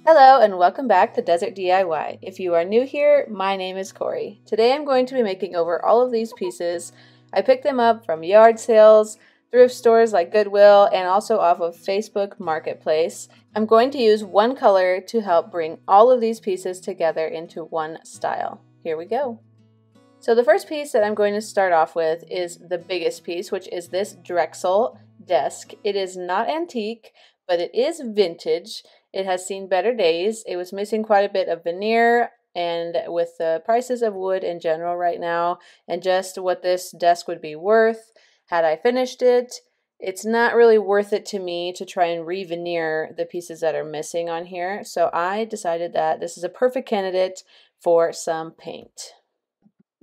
Hello and welcome back to Desert DIY. If you are new here, my name is Corey. Today I'm going to be making over all of these pieces. I picked them up from yard sales, thrift stores like Goodwill, and also off of Facebook Marketplace. I'm going to use one color to help bring all of these pieces together into one style. Here we go. So the first piece that I'm going to start off with is the biggest piece, which is this Drexel desk. It is not antique, but it is vintage. It has seen better days. It was missing quite a bit of veneer, and with the prices of wood in general right now and just what this desk would be worth had I finished it, it's not really worth it to me to try and re-veneer the pieces that are missing on here. So I decided that this is a perfect candidate for some paint.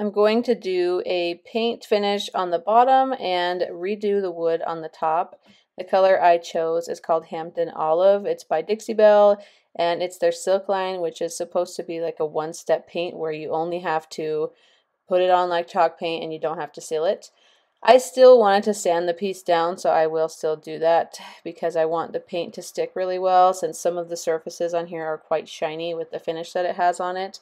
I'm going to do a paint finish on the bottom and redo the wood on the top. The color I chose is called Hampton Olive. It's by Dixie Belle, and it's their silk line, which is supposed to be like a one-step paint where you only have to put it on like chalk paint and you don't have to seal it. I still wanted to sand the piece down, so I will still do that because I want the paint to stick really well, since some of the surfaces on here are quite shiny with the finish that it has on it.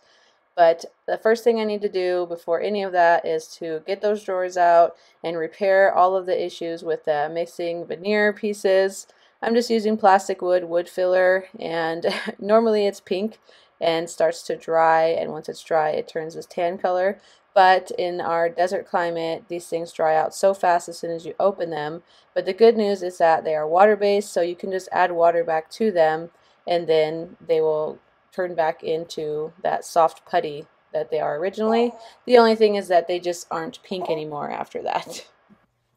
But the first thing I need to do before any of that is to get those drawers out and repair all of the issues with the missing veneer pieces. I'm just using plastic wood filler, and normally it's pink and starts to dry, and once it's dry it turns this tan color. But in our desert climate, these things dry out so fast as soon as you open them. But the good news is that they are water-based, so you can just add water back to them and then they will turn back into that soft putty that they are originally. The only thing is that they just aren't pink anymore after that.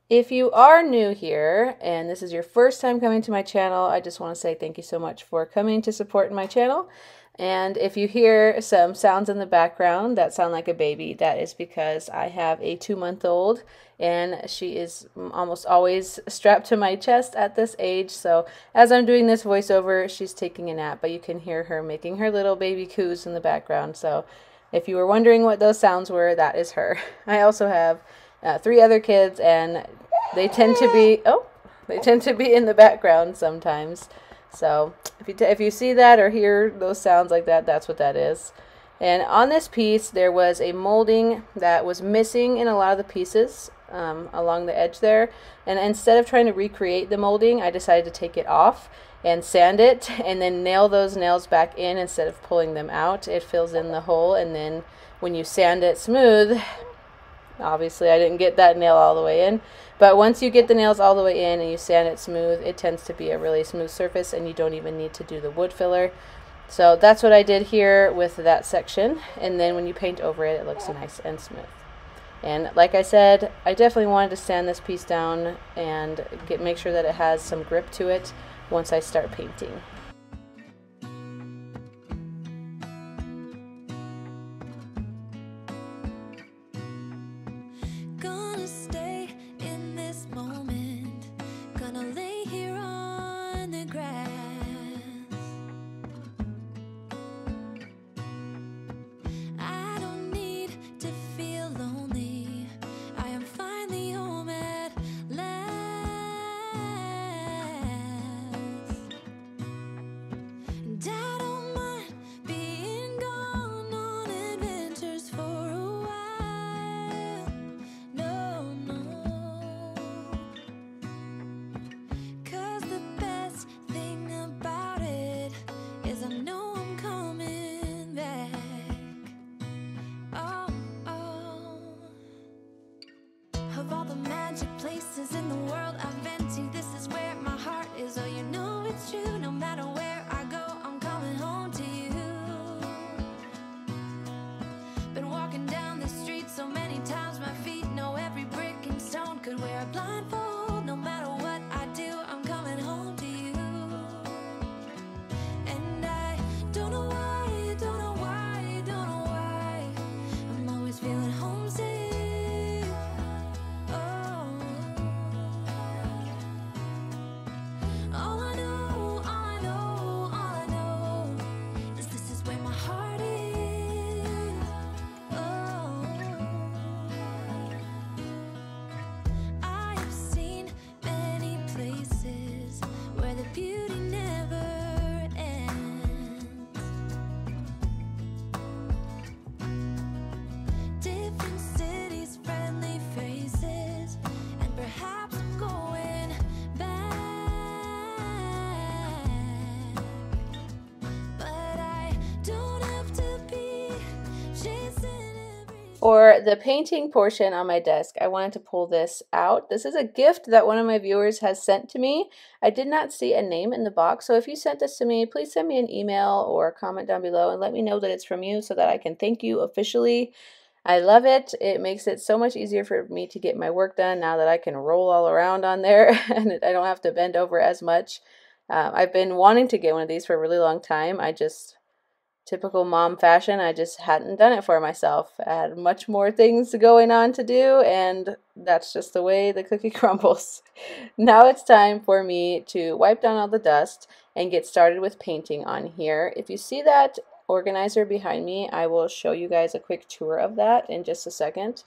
If you are new here and this is your first time coming to my channel, I just want to say thank you so much for coming to support my channel. And if you hear some sounds in the background that sound like a baby, that is because I have a 2-month-old and she is almost always strapped to my chest at this age. So as I'm doing this voiceover, she's taking a nap, but you can hear her making her little baby coos in the background. So if you were wondering what those sounds were, that is her. I also have 3 other kids, and they tend to be in the background sometimes. So if you see that or hear those sounds like that, that's what that is. And on this piece, there was a molding that was missing in a lot of the pieces along the edge there. And instead of trying to recreate the molding, I decided to take it off and sand it and then nail those nails back in instead of pulling them out. It fills in the hole, and then when you sand it smooth, obviously I didn't get that nail all the way in, but once you get the nails all the way in and you sand it smooth, it tends to be a really smooth surface and you don't even need to do the wood filler. So that's what I did here with that section, and then when you paint over it, it looks nice and smooth. And like I said, I definitely wanted to sand this piece down and make sure that it has some grip to it once I start painting. Of all the magic places in the world I've been to, this is where my heart is. Oh, you know it's true, no matter where I go, I'm coming home. For the painting portion on my desk, I wanted to pull this out. This is a gift that one of my viewers has sent to me. I did not see a name in the box, so if you sent this to me, please send me an email or a comment down below and let me know that it's from you so that I can thank you officially. I love it. It makes it so much easier for me to get my work done now that I can roll all around on there and I don't have to bend over as much. I've been wanting to get one of these for a really long time. Typical mom fashion, I just hadn't done it for myself. I had much more things going on to do, and that's just the way the cookie crumbles. Now it's time for me to wipe down all the dust and get started with painting on here. If you see that organizer behind me, I will show you guys a quick tour of that in just a second.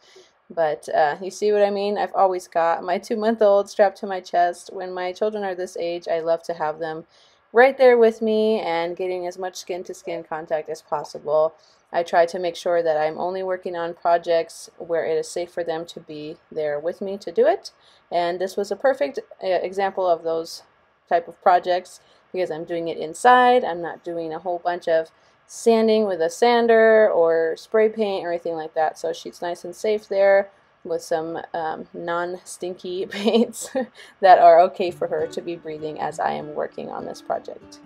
But you see what I mean? I've always got my 2-month-old strapped to my chest. When my children are this age, I love to have them right there with me and getting as much skin-to-skin contact as possible. I try to make sure that I'm only working on projects where it is safe for them to be there with me to do it. And this was a perfect example of those type of projects because I'm doing it inside. I'm not doing a whole bunch of sanding with a sander or spray paint or anything like that. So she's nice and safe there with some non-stinky paints that are okay for her to be breathing as I am working on this project.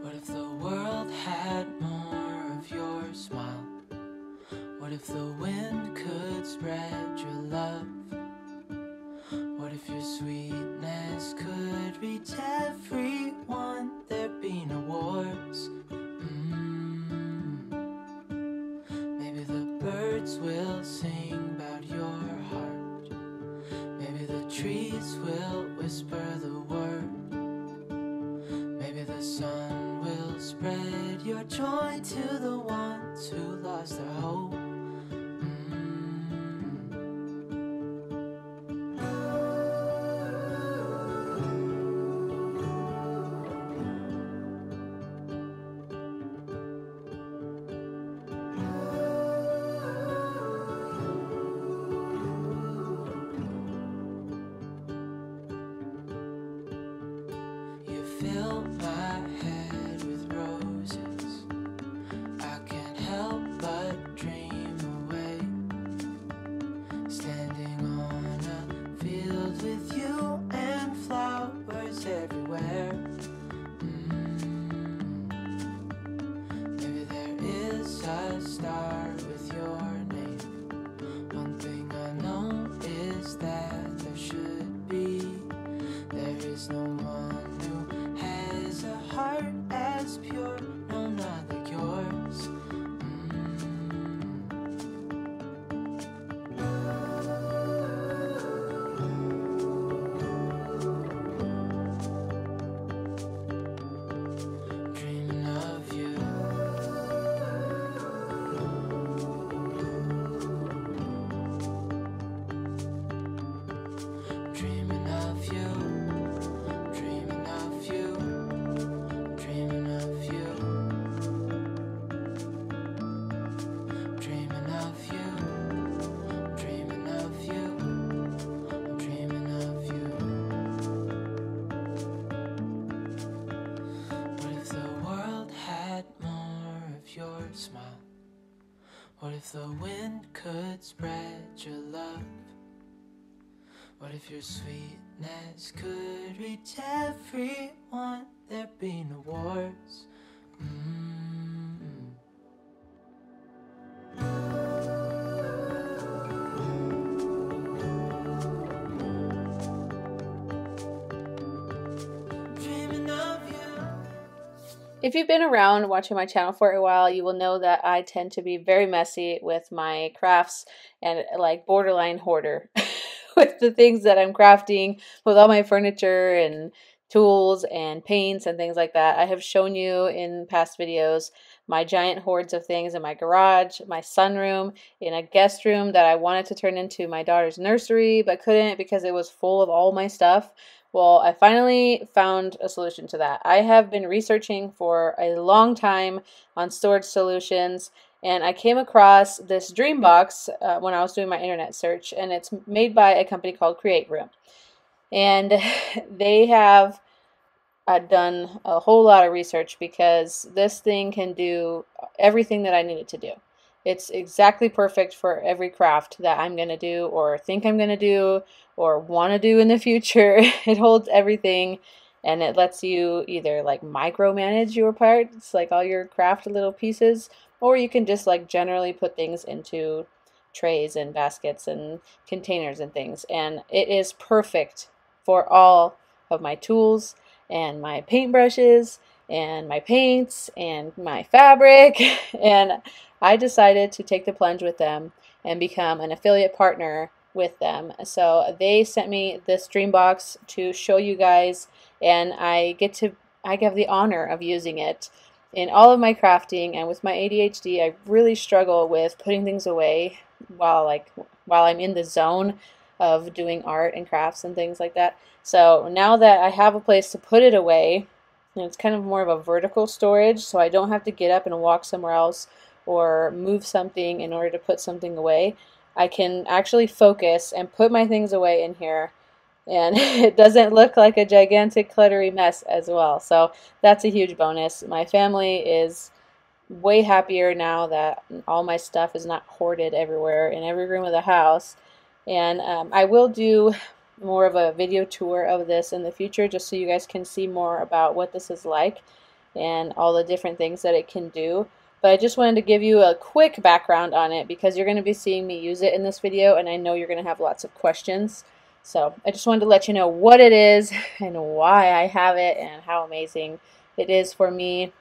What if the world had more of your smile? What if the wind could spread your love? What if your sweetness could reach everyone? There'd be no wars. Maybe the birds will sing about your heart. Maybe the trees will whisper the word. Maybe the sun will spread your joy to the ones who lost their hope. Fill my head with roses. I can't help but dream away. Standing on a field with you and flowers everywhere. Maybe there is a star with your name. One thing I know is that there should be. There is no one a heart as pure, no, not like yours. Dreaming of you. Dreaming of you. Smile. What if the wind could spread your love? What if your sweetness could reach everyone? There'd be no wars. If you've been around watching my channel for a while, you will know that I tend to be very messy with my crafts and like borderline hoarder with the things that I'm crafting, with all my furniture and tools and paints and things like that. I have shown you in past videos my giant hoards of things in my garage, my sunroom, in a guest room that I wanted to turn into my daughter's nursery but couldn't because it was full of all my stuff. Well, I finally found a solution to that. I have been researching for a long time on storage solutions, and I came across this dream box when I was doing my internet search, and it's made by a company called Create Room. And they have I'd done a whole lot of research because this thing can do everything that I need it to do. It's exactly perfect for every craft that I'm going to do or think I'm going to do or want to do in the future. It holds everything, and it lets you either like micromanage your parts, like all your craft little pieces, or you can just like generally put things into trays and baskets and containers and things. And it is perfect for all of my tools and my paintbrushes and my paints and my fabric. And I decided to take the plunge with them and become an affiliate partner with them. So they sent me this dream box to show you guys, and I have the honor of using it in all of my crafting. And with my ADHD, I really struggle with putting things away while I'm in the zone of doing art and crafts and things like that. So now that I have a place to put it away, and it's kind of more of a vertical storage, so I don't have to get up and walk somewhere else or move something in order to put something away. I can actually focus and put my things away in here, and it doesn't look like a gigantic cluttery mess as well. So that's a huge bonus. My family is way happier now that all my stuff is not hoarded everywhere in every room of the house. And I will do more of a video tour of this in the future, just so you guys can see more about what this is like and all the different things that it can do. But I just wanted to give you a quick background on it because you're going to be seeing me use it in this video, and I know you're going to have lots of questions. So I just wanted to let you know what it is and why I have it and how amazing it is for me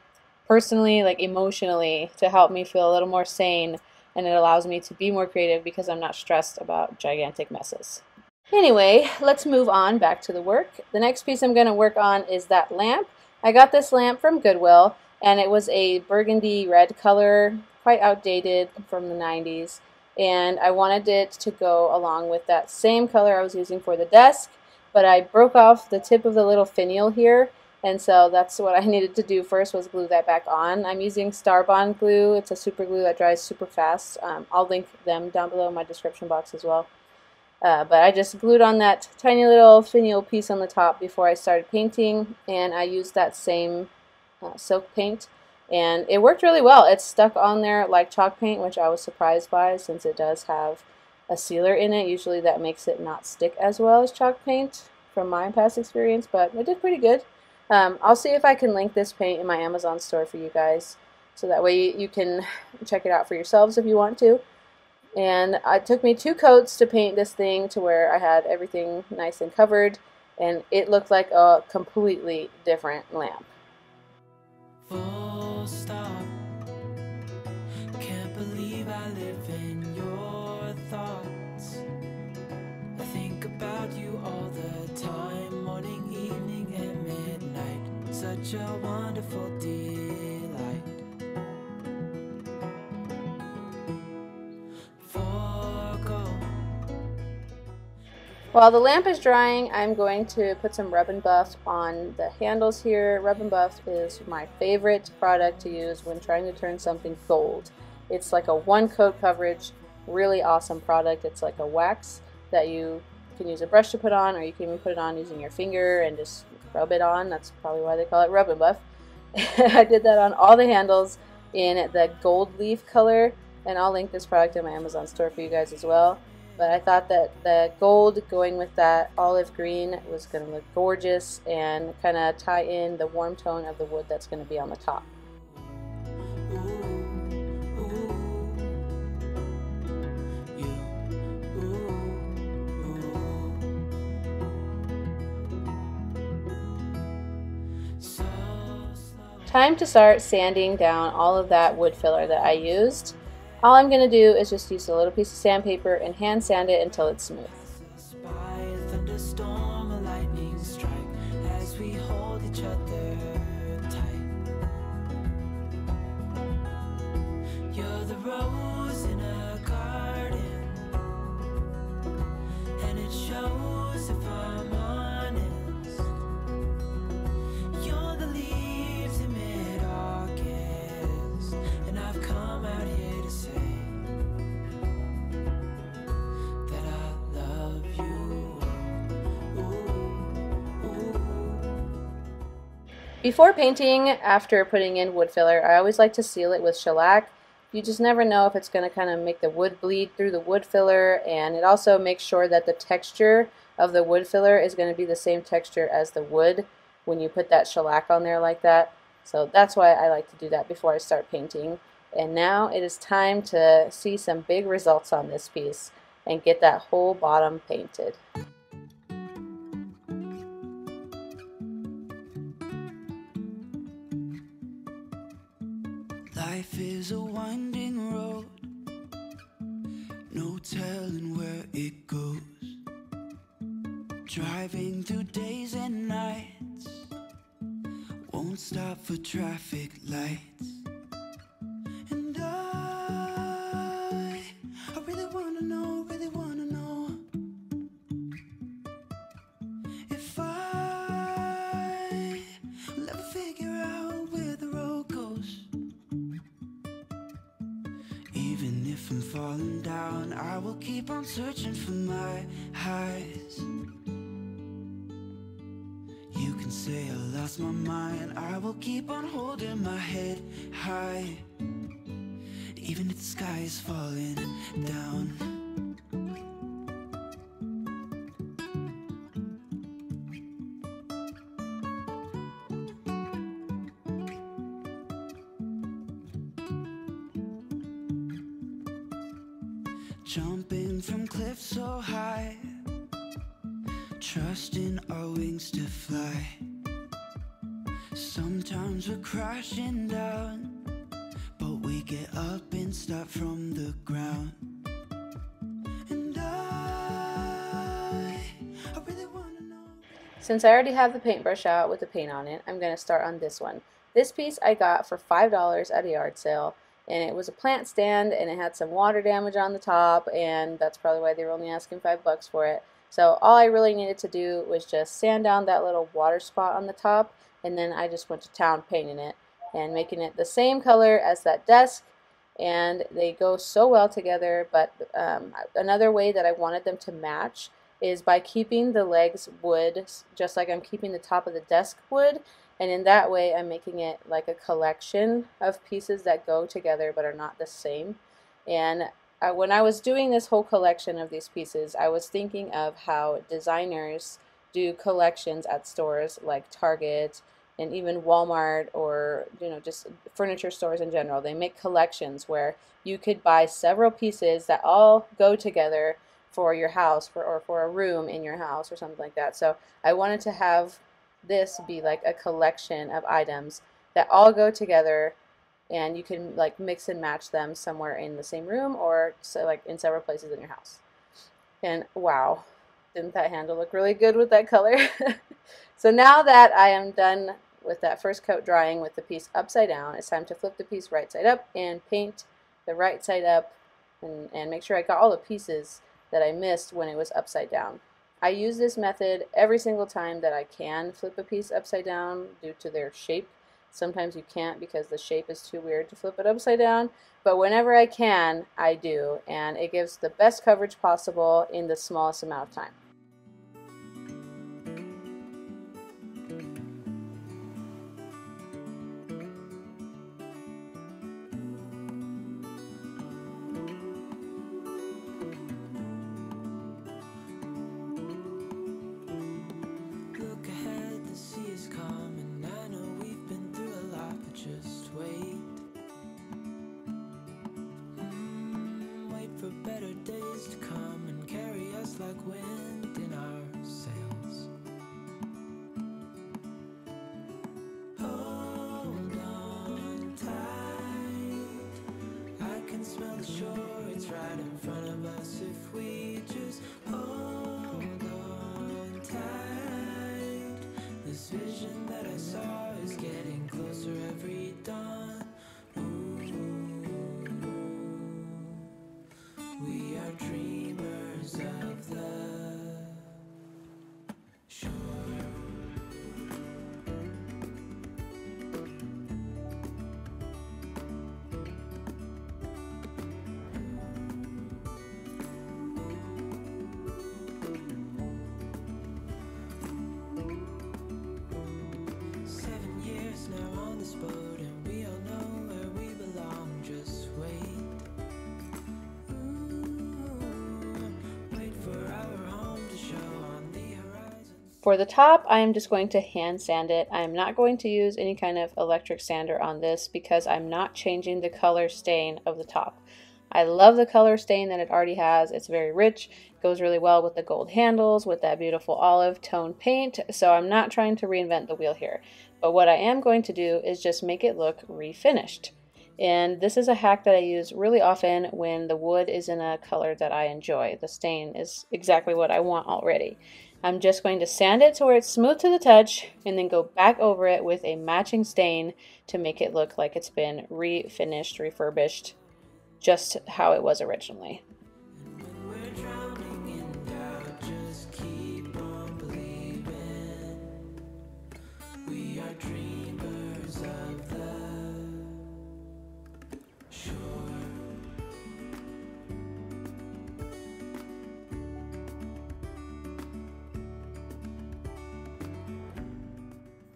personally, like emotionally, to help me feel a little more sane, and it allows me to be more creative because I'm not stressed about gigantic messes. Anyway, let's move on back to the work. The next piece I'm going to work on is that lamp. I got this lamp from Goodwill, and it was a burgundy red color, quite outdated, from the 90s, and I wanted it to go along with that same color I was using for the desk, but I broke off the tip of the little finial here, and so that's what I needed to do first, was glue that back on. I'm using Starbond glue. It's a super glue that dries super fast. I'll link them down below in my description box as well. But I just glued on that tiny little finial piece on the top before I started painting, and I used that same silk paint, and it worked really well. It stuck on there like chalk paint, which I was surprised by since it does have a sealer in it. Usually that makes it not stick as well as chalk paint from my past experience, but it did pretty good. I'll see if I can link this paint in my Amazon store for you guys, so that way you can check it out for yourselves if you want to. And it took me 2 coats to paint this thing to where I had everything nice and covered, and it looked like a completely different lamp. Full stop. Can't believe I live in your thoughts. I think about you all the time, morning, evening, and midnight. Such a wonderful delight. While the lamp is drying, I'm going to put some Rub and Buff on the handles here. Rub and Buff is my favorite product to use when trying to turn something gold. It's like a 1-coat coverage, really awesome product. It's like a wax that you can use a brush to put on, or you can even put it on using your finger and just rub it on. That's probably why they call it Rub and Buff. I did that on all the handles in the gold leaf color, and I'll link this product in my Amazon store for you guys as well. But I thought that the gold going with that olive green was going to look gorgeous and kind of tie in the warm tone of the wood that's going to be on the top. Time to start sanding down all of that wood filler that I used. All I'm going to do is just use a little piece of sandpaper and hand sand it until it's smooth. You're the rose in a garden, and it shows if I'm honest. You're the leaves in mid-August, and I've come out here to say that I love you. Ooh, ooh. Before painting, after putting in wood filler, I always like to seal it with shellac. You just never know if it's going to kind of make the wood bleed through the wood filler, and it also makes sure that the texture of the wood filler is going to be the same texture as the wood when you put that shellac on there like that. So that's why I like to do that before I start painting. And now it is time to see some big results on this piece and get that whole bottom painted. Life is a winding road, no telling where it goes. Driving through days and nights, won't stop for traffic lights. And I really wanna know if I will ever figure out where the road goes. Even if I'm falling down, I will keep on searching for my highs. You can say I lost my mind, I will keep on holding my head high, even if the sky is falling down. Jumping from cliffs so high, trusting our wings to fly. Sometimes we're crashing down, but we get up and start from the ground. And I really wanna know. Since I already have the paintbrush out with the paint on it, I'm going to start on this one. This piece I got for $5 at a yard sale, and it was a plant stand, and it had some water damage on the top, and that's probably why they were only asking $5 for it. So all I really needed to do was just sand down that little water spot on the top, and then I just went to town painting it and making it the same color as that desk, and they go so well together. But another way that I wanted them to match is by keeping the legs wood, just like I'm keeping the top of the desk wood, and in that way I'm making it like a collection of pieces that go together but are not the same. And when I was doing this whole collection of these pieces, I was thinking of how designers do collections at stores like Target and even Walmart, or just furniture stores in general. They make collections where you could buy several pieces that all go together for your house, or for a room in your house or something like that. So I wanted to have this be like a collection of items that all go together, and you can like mix and match them somewhere in the same room, or so like in several places in your house. And wow, didn't that handle look really good with that color? So now that I am done with that first coat drying with the piece upside down, it's time to flip the piece right side up and paint the right side up, and make sure I got all the pieces that I missed when it was upside down. I use this method every single time that I can flip a piece upside down due to their shape. Sometimes you can't because the shape is too weird to flip it upside down, but whenever I can, I do, and it gives the best coverage possible in the smallest amount of time. Look ahead, the sea is coming. I know we've been through a lot, but just wait. Wait for better days to come and carry us like wind in our sails. Hold on tight, I can smell the shore, it's right in front of us if we just hold on tight. This vision that I saw is getting closer every dawn. We are dreamers of the shore. this boat, and we all know where we belong. Just wait. Wait for our home to show on the horizon. For the top, I am just going to hand sand it. I'm not going to use any kind of electric sander on this because I'm not changing the color stain of the top. I love the color stain that it already has. It's very rich, goes really well with the gold handles, with that beautiful olive tone paint, so I'm not trying to reinvent the wheel here. But what I am going to do is just make it look refinished. And this is a hack that I use really often when the wood is in a color that I enjoy. The stain is exactly what I want already. I'm just going to sand it to where it's smooth to the touch and then go back over it with a matching stain to make it look like it's been refinished, refurbished, just how it was originally. When we're drowning in doubt, just keep on believing. We are dreamers of the shore.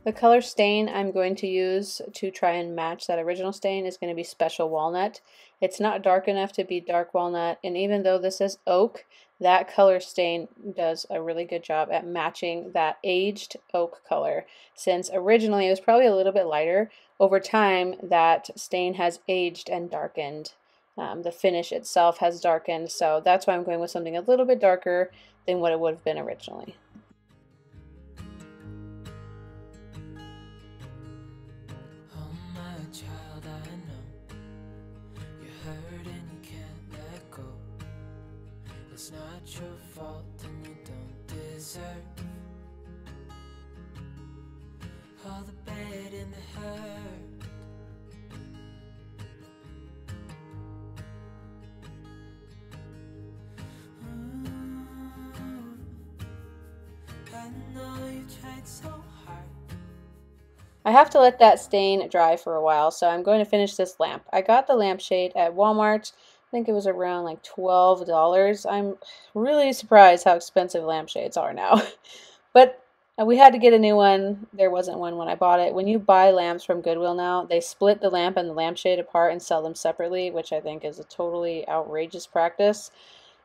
The color stain I'm going to use to try and match that original stain is going to be Special Walnut. It's not dark enough to be dark walnut, and even though this is oak, that color stain does a really good job at matching that aged oak color. Since originally it was probably a little bit lighter, over time that stain has aged and darkened. The finish itself has darkened, so that's why I'm going with something a little bit darker than what it would have been originally. Child, I know you're hurt and you can't let go. It's not your fault and you don't deserve all the bad and the hurt. I know you tried so hard. I have to let that stain dry for a while, so I'm going to finish this lamp. I got the lampshade at Walmart. I think it was around like $12. I'm really surprised how expensive lampshades are now. But we had to get a new one. There wasn't one when I bought it. When you buy lamps from Goodwill now, they split the lamp and the lampshade apart and sell them separately, which I think is a totally outrageous practice.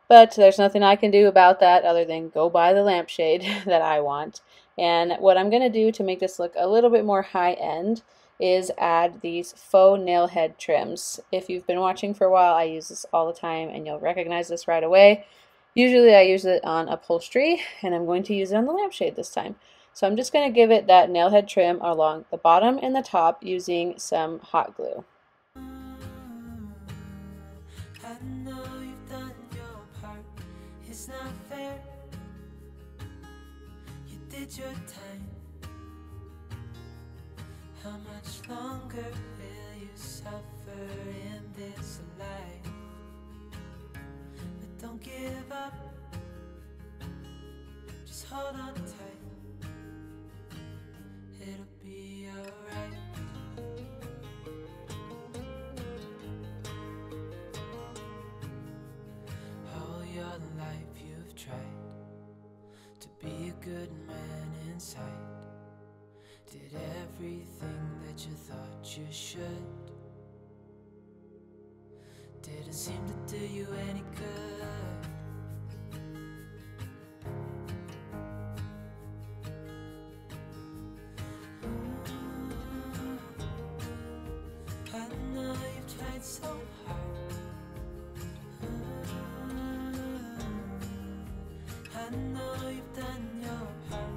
But there's nothing I can do about that other than go buy the lampshade that I want. And what I'm going to do to make this look a little bit more high-end is add these faux nail head trims. If you've been watching for a while, I use this all the time and you'll recognize this right away. Usually I use it on upholstery, and I'm going to use it on the lampshade this time. So I'm just going to give it that nail head trim along the bottom and the top using some hot glue. I know you've done your part. It's not fair. You did your time. How much longer will you suffer in this life? But don't give up. Just hold on tight. It'll be alright. All your life you've tried to be a good man inside. Did everything that you thought you should. Didn't seem to do you any good. I know you've tried so hard. I know you've done your part.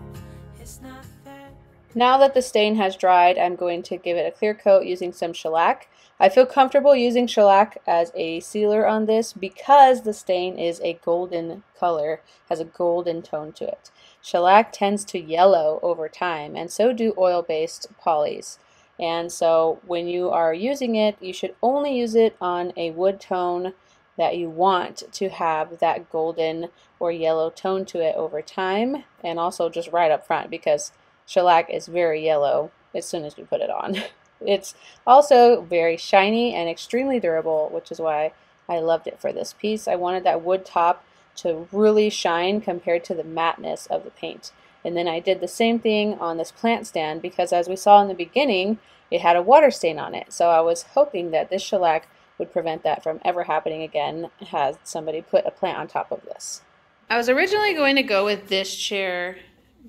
It's not fair. Now that the stain has dried, I'm going to give it a clear coat using some shellac. I feel comfortable using shellac as a sealer on this because the stain is a golden color, has a golden tone to it. Shellac tends to yellow over time, and so do oil-based polys. And so when you are using it, you should only use it on a wood tone that you want to have that golden or yellow tone to it over time, and also just right up front because shellac is very yellow as soon as we put it on. It's also very shiny and extremely durable, which is why I loved it for this piece. I wanted that wood top to really shine compared to the mateness of the paint. And then I did the same thing on this plant stand because as we saw in the beginning, it had a water stain on it. So I was hoping that this shellac would prevent that from ever happening again had somebody put a plant on top of this. I was originally going to go with this chair.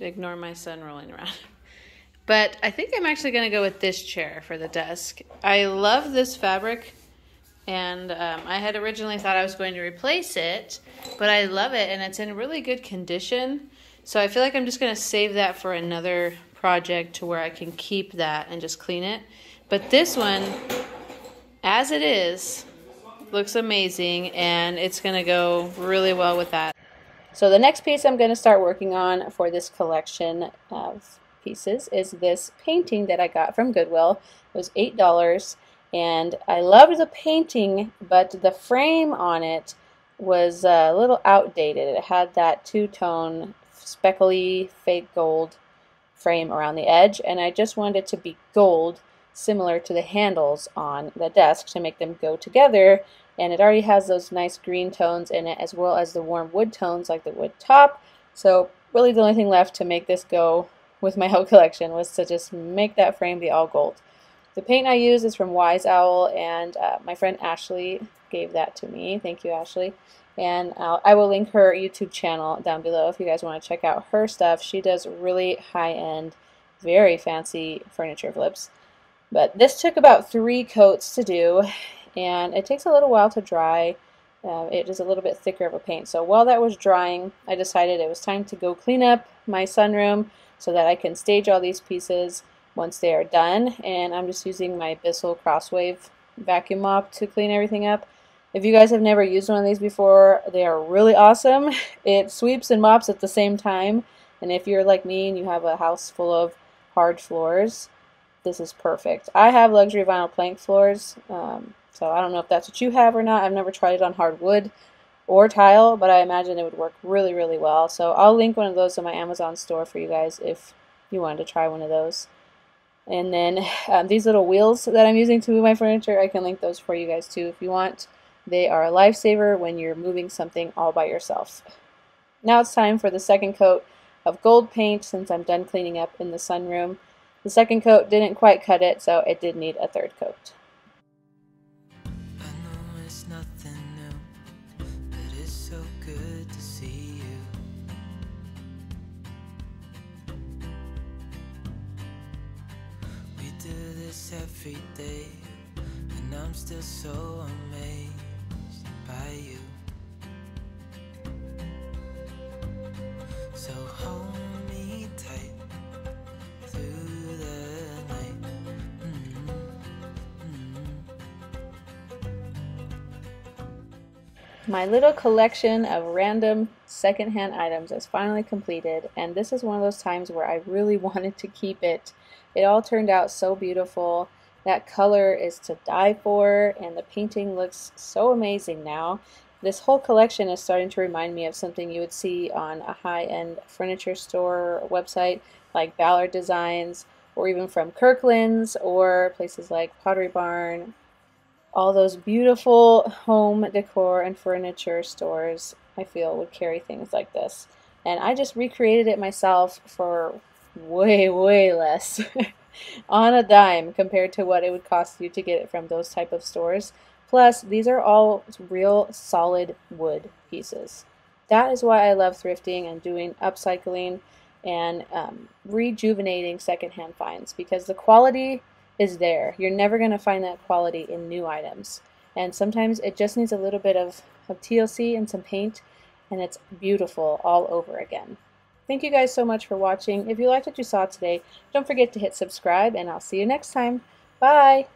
Ignore my son rolling around. But I think I'm actually going to go with this chair for the desk. I love this fabric, and I had originally thought I was going to replace it, but I love it, and it's in really good condition. So I feel like I'm just going to save that for another project to where I can keep that and just clean it. But this one, as it is, looks amazing, and it's going to go really well with that. So the next piece I'm going to start working on for this collection of pieces is this painting that I got from Goodwill. It was $8, and I loved the painting, but the frame on it was a little outdated. It had that two-tone speckly fake gold frame around the edge, and I just wanted it to be gold, similar to the handles on the desk, to make them go together. And it already has those nice green tones in it, as well as the warm wood tones like the wood top. So really the only thing left to make this go with my whole collection was to just make that frame be all gold. The paint I use is from Wise Owl, and my friend Ashley gave that to me. Thank you, Ashley. And I will link her YouTube channel down below if you guys want to check out her stuff. She does really high-end, very fancy furniture flips. But this took about 3 coats to do, and it takes a little while to dry. It is a little bit thicker of a paint. So while that was drying, I decided it was time to go clean up my sunroom so that I can stage all these pieces once they are done. And I'm just using my Bissell Crosswave vacuum mop to clean everything up. If you guys have never used one of these before, they are really awesome. It sweeps and mops at the same time. And if you're like me and you have a house full of hard floors, this is perfect. I have luxury vinyl plank floors, so I don't know if that's what you have or not. I've never tried it on hardwood or tile, but I imagine it would work really, really well. So I'll link one of those in my Amazon store for you guys if you wanted to try one of those. And then these little wheels that I'm using to move my furniture, I can link those for you guys too if you want. They are a lifesaver when you're moving something all by yourself. Now it's time for the second coat of gold paint since I'm done cleaning up in the sunroom. The second coat didn't quite cut it, so it did need a third coat. I know it's nothing new, but it's so good to see you. We do this every day, and I'm still so amazed by you. So hold me tight through the night. My little collection of random secondhand items is finally completed, and this is one of those times where I really wanted to keep it. It all turned out so beautiful. That color is to die for, and the painting looks so amazing now. This whole collection is starting to remind me of something you would see on a high-end furniture store or website like Ballard Designs, or even from Kirkland's or places like Pottery Barn. All those beautiful home decor and furniture stores, I feel, would carry things like this. And I just recreated it myself for way, way less on a dime compared to what it would cost you to get it from those type of stores. Plus, these are all real solid wood pieces. That is why I love thrifting and doing upcycling and rejuvenating secondhand finds, because the quality is there. You're never going to find that quality in new items. And sometimes it just needs a little bit of TLC and some paint, and it's beautiful all over again. Thank you guys so much for watching. If you liked what you saw today, don't forget to hit subscribe, and I'll see you next time. Bye!